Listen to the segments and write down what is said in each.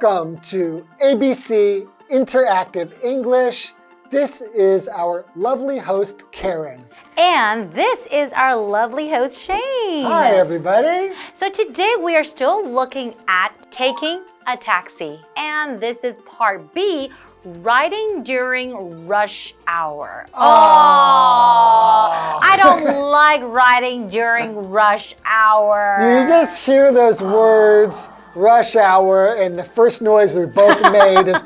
Welcome to ABC Interactive English. This is our lovely host, Karen. And this is our lovely host, Shane. Hi, everybody. So today we are still looking at taking a taxi. And this is part B, riding during rush hour. I don't like riding during rush hour. You just hear those words, rush hour, and the first noise we both made is,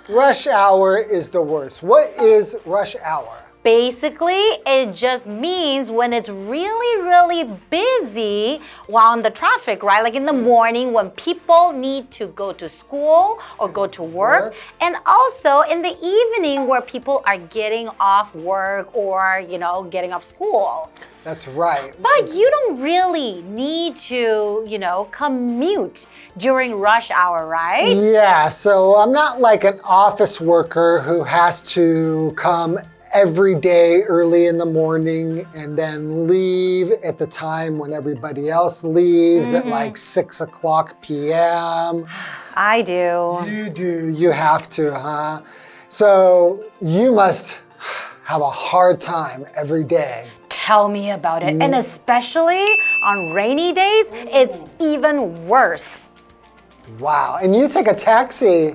Rush hour is the worst. What is rush hour? Basically, it just means when it's really, really busy on the traffic, right? Like in the morning when people need to go to school or go to work. And also in the evening where people are getting off work or, getting off school. That's right. But you don't really need to, commute during rush hour, right? Yeah, so I'm not like an office worker who has to come every day early in the morning and then leave at the time when everybody else leaves at like 6 o'clock p.m. I do. You do. You have to, huh? So you must have a hard time every day. Tell me about it. And especially on rainy days, it's even worse. Wow. And you take a taxi.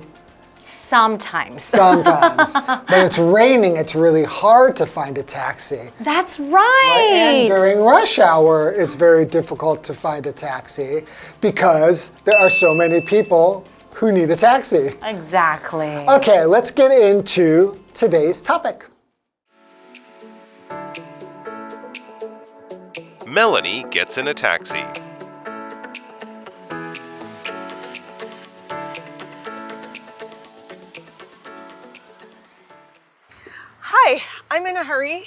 Sometimes. Sometimes. But it's raining, it's really hard to find a taxi. That's right. And during rush hour, it's very difficult to find a taxi because there are so many people who need a taxi. Exactly. Okay, let's get into today's topic. Melanie gets in a taxi. Hi, I'm in a hurry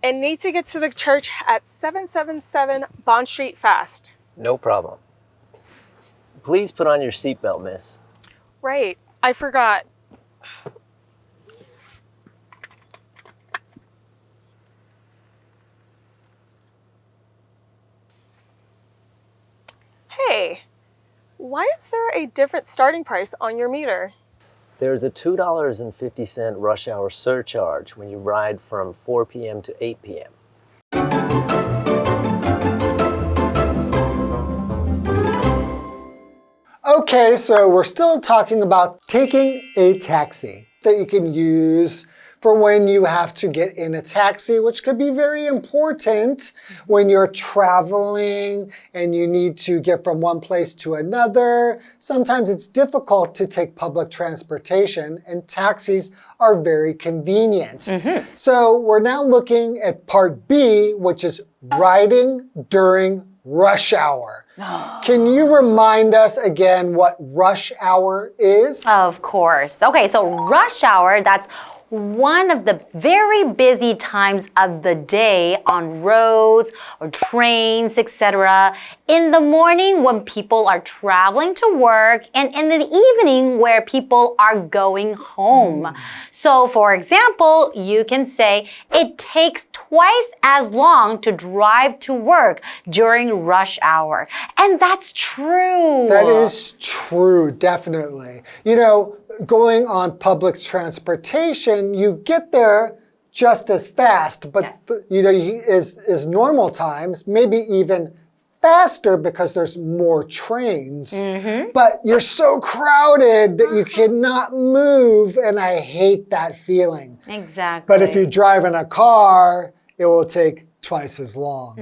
and need to get to the church at 777 Bond Street fast. No problem. Please put on your seatbelt, miss. Right, I forgot. Hey, why is there a different starting price on your meter? There's a $2.50 rush hour surcharge when you ride from 4 p.m. to 8 p.m. Okay, so we're still talking about taking a taxi that you can use for when you have to get in a taxi, which could be very important when you're traveling and you need to get from one place to another. Sometimes it's difficult to take public transportation, and taxis are very convenient. So we're now looking at part B, which is riding during rush hour. Can you remind us again what rush hour is? Of course. Okay, so rush hour, that's one of the very busy times of the day on roads or trains, etc. In the morning when people are traveling to work, and in the evening where people are going home. So for example, you can say it takes twice as long to drive to work during rush hour. And that's true. That is true, definitely. Going on public transportation, you get there just as fast, but is normal times, maybe even faster because there's more trains. But you're so crowded that you cannot move, and I hate that feeling. Exactly. But if you drive in a car, it will take twice as long.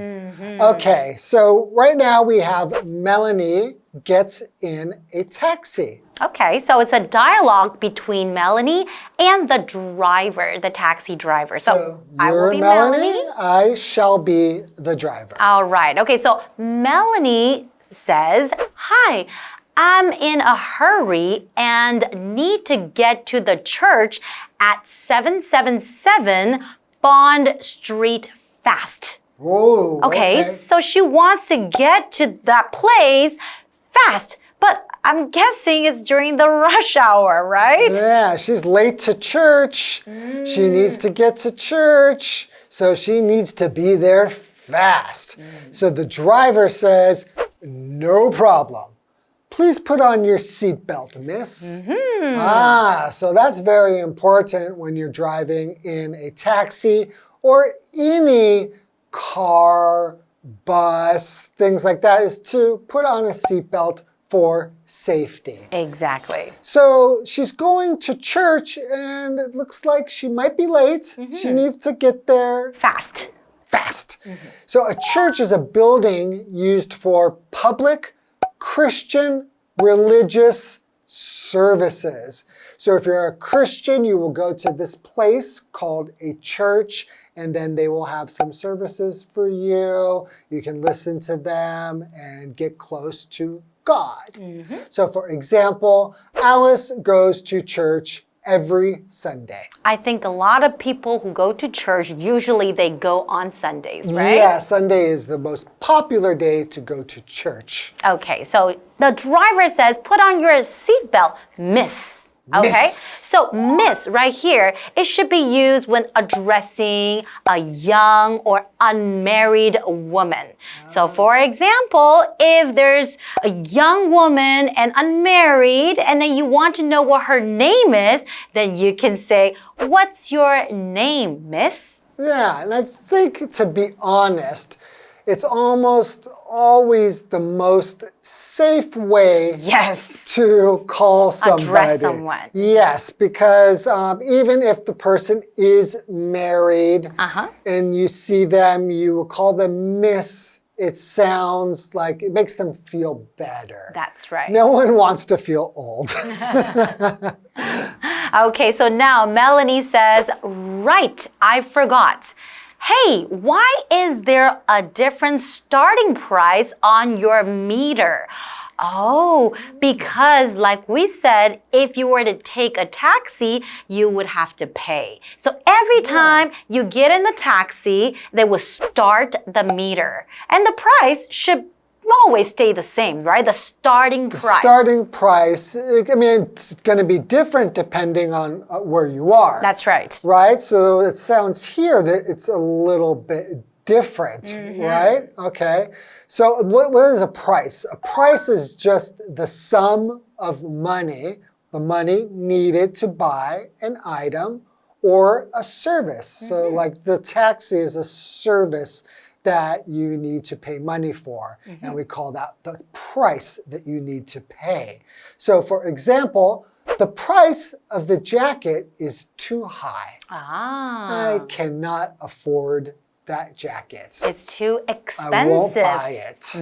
Okay, so right now we have Melanie gets in a taxi. Okay, so it's a dialogue between Melanie and the driver, the taxi driver. So I will be Melanie. I shall be the driver. All right. Okay, so Melanie says, "Hi, I'm in a hurry and need to get to the church at 777 Bond Street fast." Whoa, okay, so she wants to get to that place fast. But I'm guessing it's during the rush hour, right? Yeah, she's late to church. She needs to get to church, so she needs to be there fast. So the driver says, no problem. Please put on your seatbelt, miss. So that's very important when you're driving in a taxi or any car, bus, things like that, is to put on a seatbelt for safety. Exactly. So she's going to church and it looks like she might be late. She needs to get there Fast. So a church is a building used for public Christian religious services. So if you're a Christian, you will go to this place called a church, and then they will have some services for you. You can listen to them and get close to God. So for example, Alice goes to church every Sunday. I think a lot of people who go to church, usually they go on Sundays, right? Yeah, Sunday is the most popular day to go to church. Okay, so the driver says, put on your seatbelt, miss. Okay, Miss. so miss right here, it should be used when addressing a young or unmarried woman. So for example, if there's a young woman and unmarried and then you want to know what her name is, then you can say, what's your name, miss? Yeah, and I think, to be honest, it's almost always the most safe way Yes. to call somebody. Address someone. Yes, because even if the person is married and you see them, you call them miss, it sounds like it makes them feel better. That's right. No one wants to feel old. Okay, so now Melanie says, right, I forgot. Hey, why is there a different starting price on your meter? Oh, because like we said, if you were to take a taxi, you would have to pay. So every time you get in the taxi, they will start the meter. And the price should always stay the same, right? The starting price. Starting price, I mean, it's going to be different depending on where you are. That's right. Right? So it sounds here that it's a little bit different, right? Okay. So what is a price? A price is just the sum of money, the money needed to buy an item or a service. So like the taxi is a service that you need to pay money for. And we call that the price that you need to pay. So for example, the price of the jacket is too high. I cannot afford that jacket. It's too expensive. I won't buy it.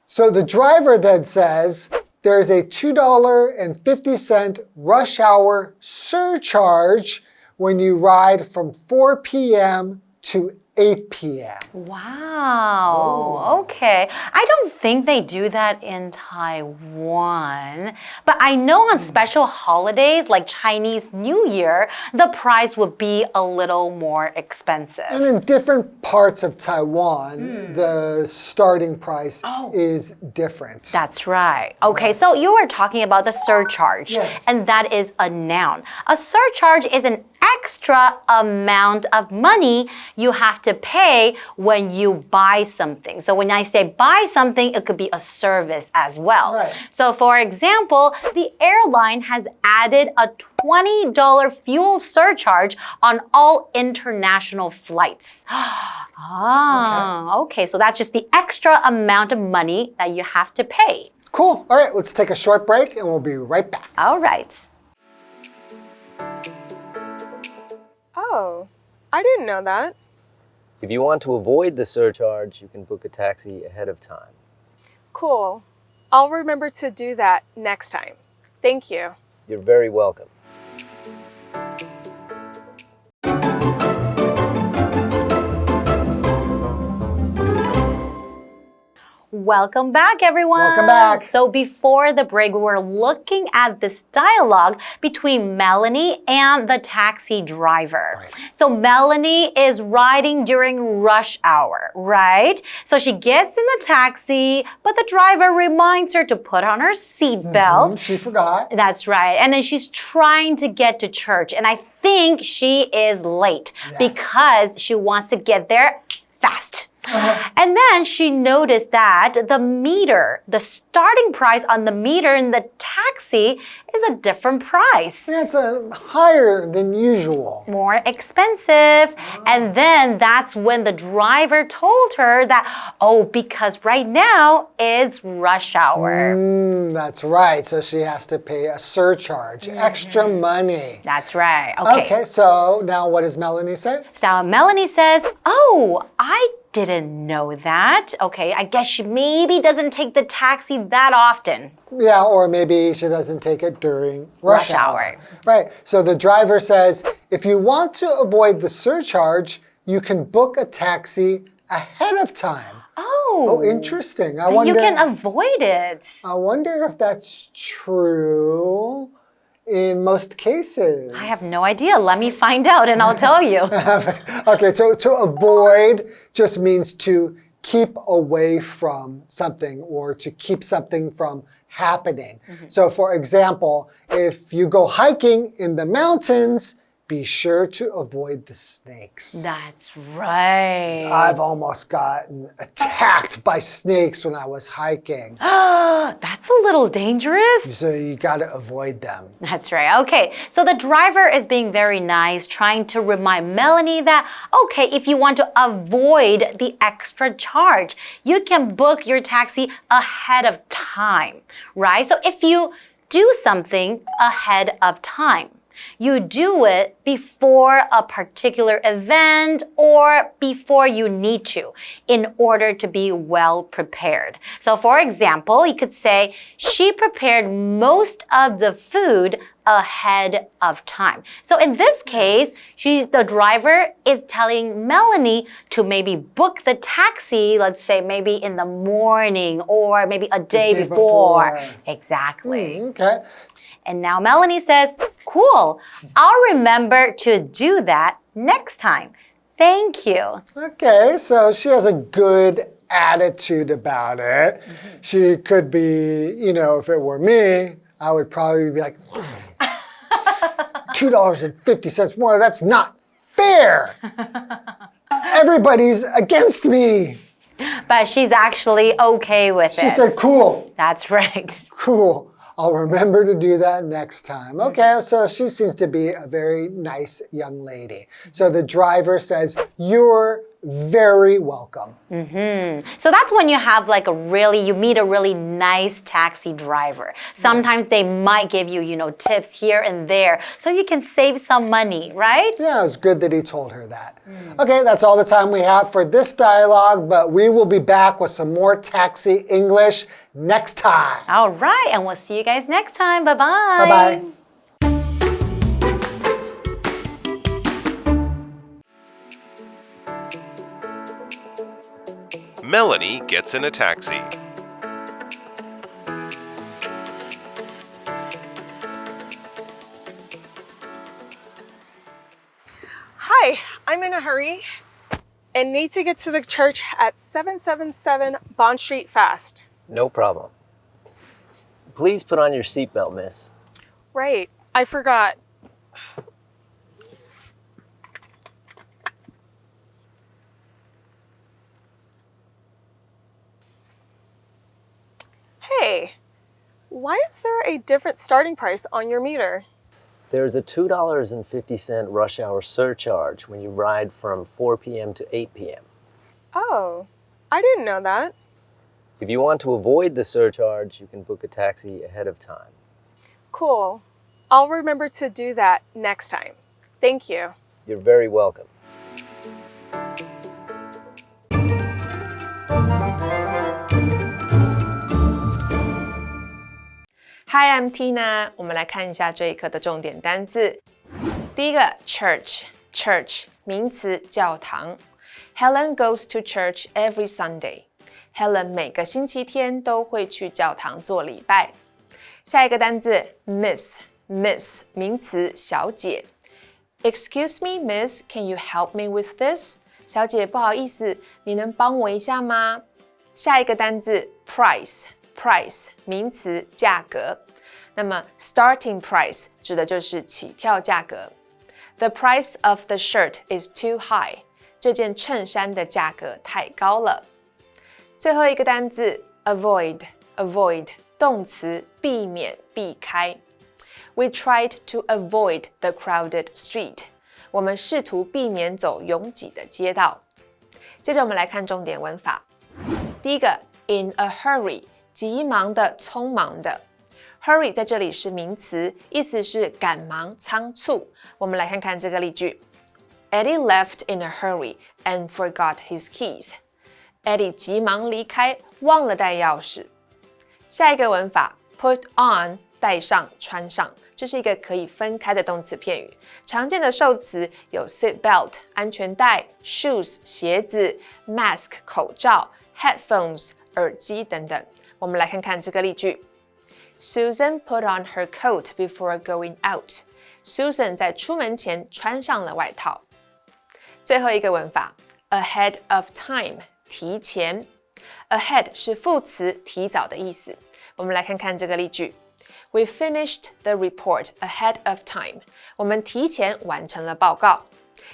So the driver then says, there's a $2.50 rush hour surcharge when you ride from 4 p.m. to 8 p.m. Wow. Okay. I don't think they do that in Taiwan. But I know on special holidays like Chinese New Year, the price would be a little more expensive. And in different parts of Taiwan, the starting price is different. That's right. Okay, so you were talking about the surcharge. Yes. And that is a noun. A surcharge is an extra amount of money you have to pay when you buy something. So when I say buy something, it could be a service as well. Right. So for example, the airline has added a $20 fuel surcharge on all international flights. Okay, so that's just the extra amount of money that you have to pay. Cool. All right, let's take a short break and we'll be right back. All right. Oh, I didn't know that. If you want to avoid the surcharge, you can book a taxi ahead of time. Cool. I'll remember to do that next time. Thank you. You're very welcome. Welcome back, everyone. Welcome back. So before the break, we were looking at this dialogue between Melanie and the taxi driver. Right. So Melanie is riding during rush hour, right? So she gets in the taxi, but the driver reminds her to put on her seatbelt. She forgot. That's right. And then she's trying to get to church. And I think she is late because she wants to get there fast. And then she noticed that the starting price on the meter in the taxi is a different price. That's higher than usual. More expensive. And then that's when the driver told her that, oh, because right now it's rush hour. That's right. So she has to pay a surcharge, extra money. That's right. Okay, so now what does Melanie say? Now Melanie says, oh, I didn't know that. Okay, I guess she maybe doesn't take the taxi that often. Yeah, or maybe she doesn't take it during rush hour. Right, so the driver says, if you want to avoid the surcharge, you can book a taxi ahead of time. Oh, Interesting. I wonder, you can avoid it. I wonder if that's true in most cases. I have no idea. Let me find out and I'll tell you. Okay, so to avoid just means to keep away from something or to keep something from happening. So for example, if you go hiking in the mountains, be sure to avoid the snakes. That's right. I've almost gotten attacked by snakes when I was hiking. That's a little dangerous. So you got to avoid them. That's right. Okay, so the driver is being very nice, trying to remind Melanie that, okay, if you want to avoid the extra charge, you can book your taxi ahead of time, right? So if you do something ahead of time, you do it before a particular event or before you need to in order to be well prepared. So for example, you could say, she prepared most of the food ahead of time. So in this case, the driver is telling Melanie to maybe book the taxi, let's say maybe in the morning or maybe a day before. Exactly. Okay. And now Melanie says, cool, I'll remember to do that next time. Thank you. Okay, so she has a good attitude about it. She could be, if it were me, I would probably be like, $2.50 more, that's not fair. Everybody's against me. But she's actually okay with it. She said, cool. That's right. Cool. I'll remember to do that next time. Okay, so she seems to be a very nice young lady. So the driver says, you're very welcome. So that's when you have you meet a really nice taxi driver. Sometimes they might give you, tips here and there so you can save some money, right? Yeah, it's good that he told her that. Okay, that's all the time we have for this dialogue, but we will be back with some more taxi English next time. All right, and we'll see you guys next time. Bye-bye. Bye-bye. Melanie gets in a taxi. Hi, I'm in a hurry and need to get to the church at 777 Bond Street fast. No problem. Please put on your seatbelt, miss. Right, I forgot. Hey, why is there a different starting price on your meter? There's a $2.50 rush hour surcharge when you ride from 4 p.m. to 8 p.m. Oh, I didn't know that. If you want to avoid the surcharge, you can book a taxi ahead of time. Cool. I'll remember to do that next time. Thank you. You're very welcome. Hi, I'm Tina. 我们来看一下这一课的重点单字。第一个 church 名词教堂。Helen goes to church every Sunday. Helen 每个星期天都会去教堂做礼拜。下一个单字 miss 名词小姐。Excuse me, miss, can you help me with this? 小姐，不好意思，你能帮我一下吗？下一个单字 price 名词价格。那么 starting price 指的就是起跳价格。The price of the shirt is too high. 这件衬衫的价格太高了。最后一个单字 avoid 动词避免避开。We tried to avoid the crowded street. 我们试图避免走拥挤的街道。接着我们来看重点文法。第一个 in a hurry 急忙的匆忙的。Hurry 在这里是名词，意思是赶忙仓促。我们来看看这个例句。Eddie left in a hurry and forgot his keys. Eddie 急忙离开，忘了带钥匙。下一个文法 put on 戴上穿上，这是一个可以分开的动词片语。常见的受词有 seat belt 安全带、shoes 鞋子、mask 口罩、headphones 耳机等等。我们来看看这个例句。Susan put on her coat before going out. Susan 在出门前穿上了外套。最后一个文法 ahead of time 提前。ahead 是副词提早的意思。我们来看看这个例句。We finished the report ahead of time. 我们提前完成了报告。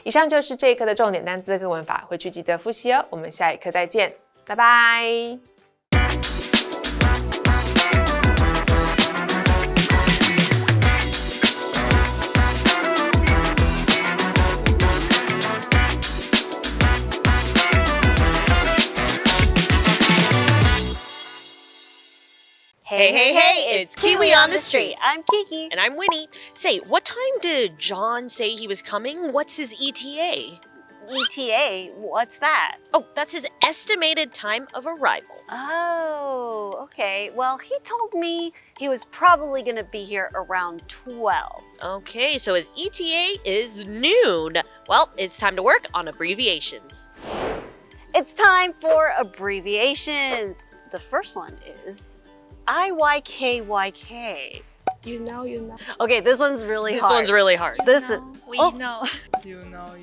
以上就是这一课的重点单词跟文法，回去记得复习哦。我们下一课再见，拜拜。Hey, it's Kiwi on the street. I'm Kiki. And I'm Winnie. Say, what time did John say he was coming? What's his ETA? ETA? What's that? Oh, that's his estimated time of arrival. Oh, okay. Well, he told me he was probably going to be here around 12. Okay, so his ETA is noon. Well, it's time to work on abbreviations. It's time for abbreviations. The first one is IYKYK. You know. Okay, this one's really hard. This one's really hard. This is. We know. You know.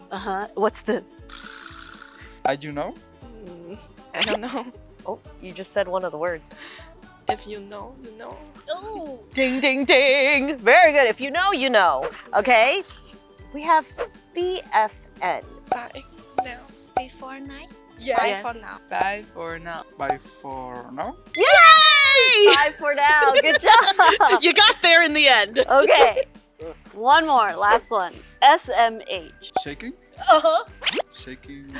Uh-huh. What's this? You know? I don't know. Oh, you just said one of the words. If you know, you know. Oh. Ding, ding, ding. Very good. If you know, you know. Okay. We have BFN. Bye now. Before night? Yeah. Bye for now. Bye for now. Bye for now. Yay! Bye for now. Good job. You got there in the end. Okay. One more. Last one. SMH. Shaking? Uh-huh. Shaking.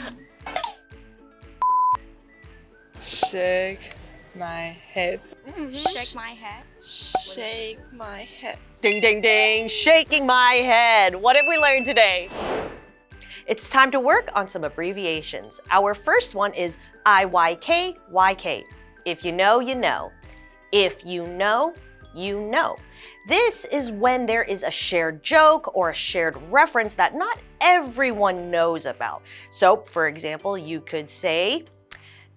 Shake my head. Shake my head. Shake my head. Ding, ding, ding. Shaking my head. What have we learned today? It's time to work on some abbreviations. Our first one is IYKYK. If you know, you know. If you know, you know. This is when there is a shared joke or a shared reference that not everyone knows about. So, for example, you could say,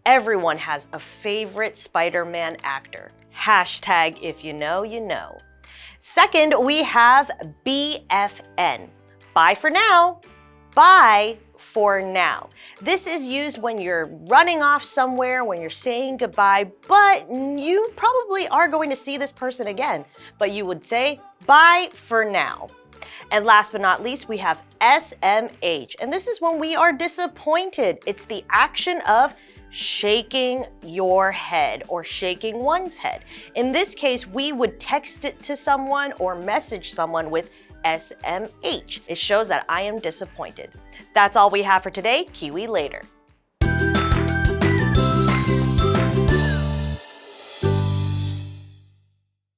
everyone has a favorite Spider-Man actor. Hashtag if you know, you know. Second, we have BFN. Bye for now. Bye for now. This is used when you're running off somewhere, when you're saying goodbye, but you probably are going to see this person again. But you would say, bye for now. And last but not least, we have SMH. And this is when we are disappointed. It's the action of shaking your head or shaking one's head. In this case, we would text it to someone or message someone with SMH. It shows that I am disappointed. That's all we have for today. Kiwi later.